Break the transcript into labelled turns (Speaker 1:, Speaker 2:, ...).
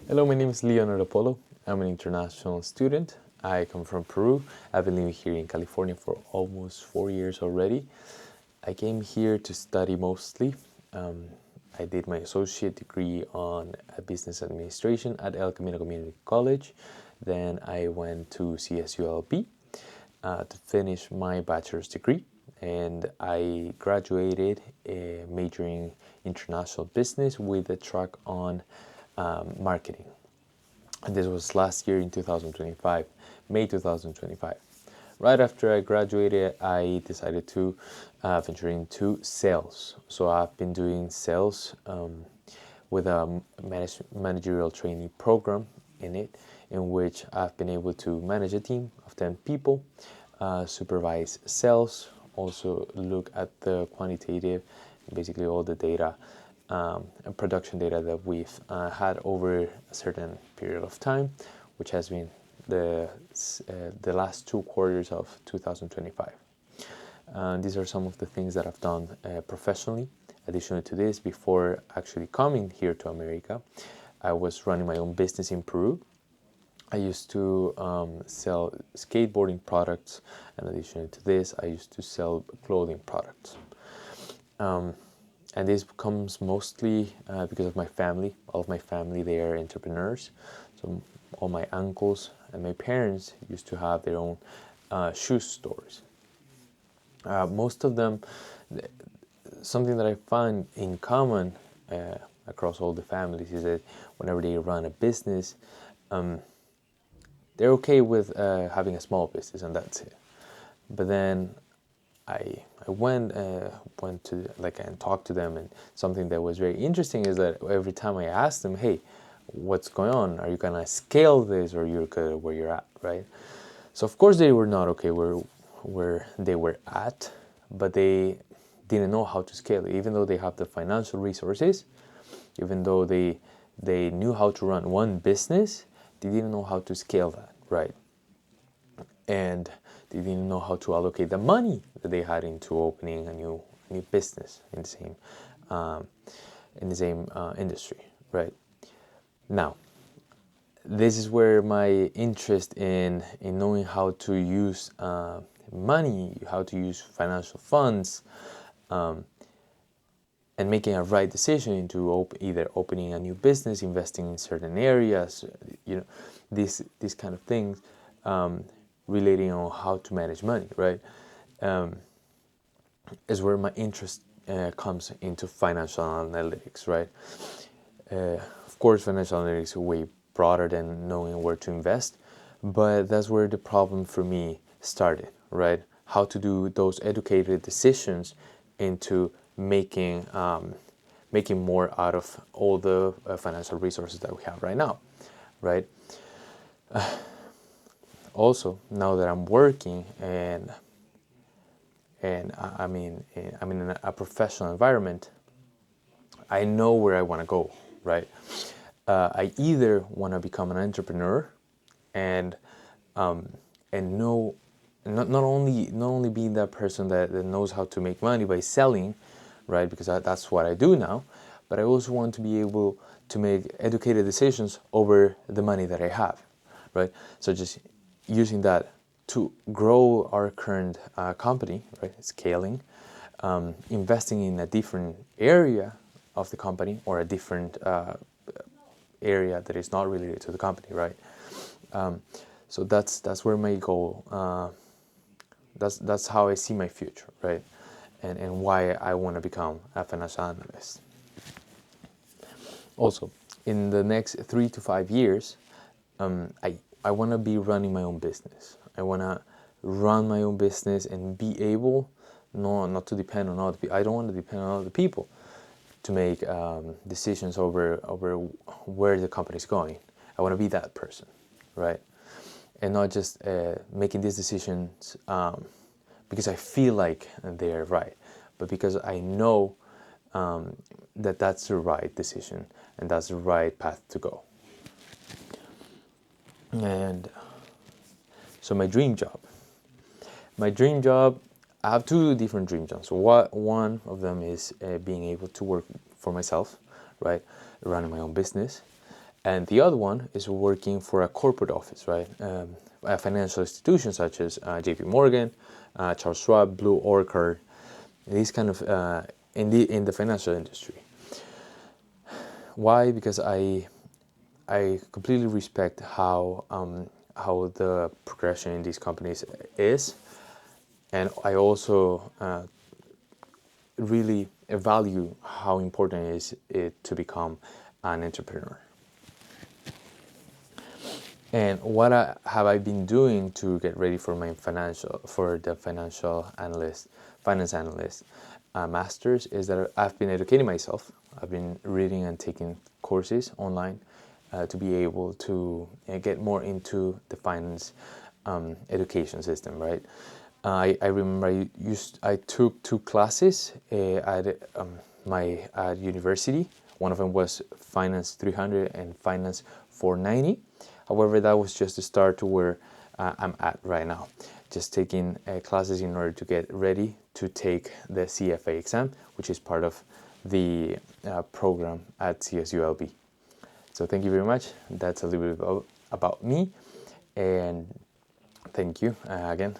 Speaker 1: Hello, my name is Leonardo Polo. I'm an international student. I come from Peru. I've been living here in California for almost 4 years already. I came here to study mostly. I did my associate degree on business administration at El Camino Community College. Then I went to CSULB to finish my bachelor's degree, and I graduated majoring international business with a track on marketing. And this was last year in 2025, May 2025. Right after I graduated, I decided to venture into sales. So I've been doing sales with a managerial training program in it, in which I've been able to manage a team of 10 people, supervise sales, also look at the quantitative, basically all the data and production data that we've had over a certain period of time, which has been the last 2 quarters of 2025. These are some of the things that I've done professionally. Additionally to this, before actually coming here to America, I was running my own business in Peru. I used to sell skateboarding products, and additionally to this, I used to sell clothing products. And this comes mostly because of my family. All of my family, they are entrepreneurs. So all my uncles and my parents used to have their own shoe stores. Most of them, something that I find in common across all the families is that whenever they run a business, they're okay with having a small business, and that's it. But then I went to and talked to them, and something that was very interesting is that every time I asked them, "Hey, what's going on? Are you gonna scale this, or you're good where you're at?" Right? So of course they were not okay where they were at, but they didn't know how to scale it, even though they have the financial resources, even though they knew how to run one business, they didn't know how to scale that, right? And they didn't know how to allocate the money that they had into opening a new business in the same industry, right? Now, this is where my interest in knowing how to use money, how to use financial funds, and making a right decision into either opening a new business, investing in certain areas, these kind of things, relating on how to manage money, right? Is where my interest comes into financial analytics, right? Of course, financial analytics is way broader than knowing where to invest, but that's where the problem for me started, right? How to do those educated decisions into making more out of all the financial resources that we have right now, right? Also, now that I'm working and I'm in a professional environment, I know where I want to go, right? I either want to become an entrepreneur and know not only being that person that knows how to make money by selling, right? Because that's what I do now, but I also want to be able to make educated decisions over the money that I have, right? So just using that to grow our current company, right? Scaling, investing in a different area of the company or a different area that is not related to the company, right? So that's where my goal. That's how I see my future, right? And why I want to become a financial analyst. Also, in the next 3 to 5 years, I want to be running my own business. I want to run my own business and be able not to depend on other people. I don't want to depend on other people to make decisions over where the company is going. I want to be that person, right? And not just making these decisions because I feel like they're right, but because I know that that's the right decision and that's the right path to go. And so my dream job, I have two different dream jobs. So one of them is being able to work for myself, right, running my own business. And the other one is working for a corporate office, right? A financial institution such as J.P. Morgan, Charles Schwab, Blue Orchard, these kind of in the financial industry. Why? Because I completely respect how the progression in these companies is, and I also really value how important it is to become an entrepreneur. And what have I been doing to get ready for my finance analyst masters is that I've been educating myself. I've been reading and taking courses online to be able to get more into the finance education system, right? I remember I took 2 classes at university. One of them was Finance 300 and Finance 490. However, that was just the start to where I'm at right now. Just taking classes in order to get ready to take the CFA exam, which is part of the program at CSULB. So thank you very much. That's a little bit about me, and thank you again.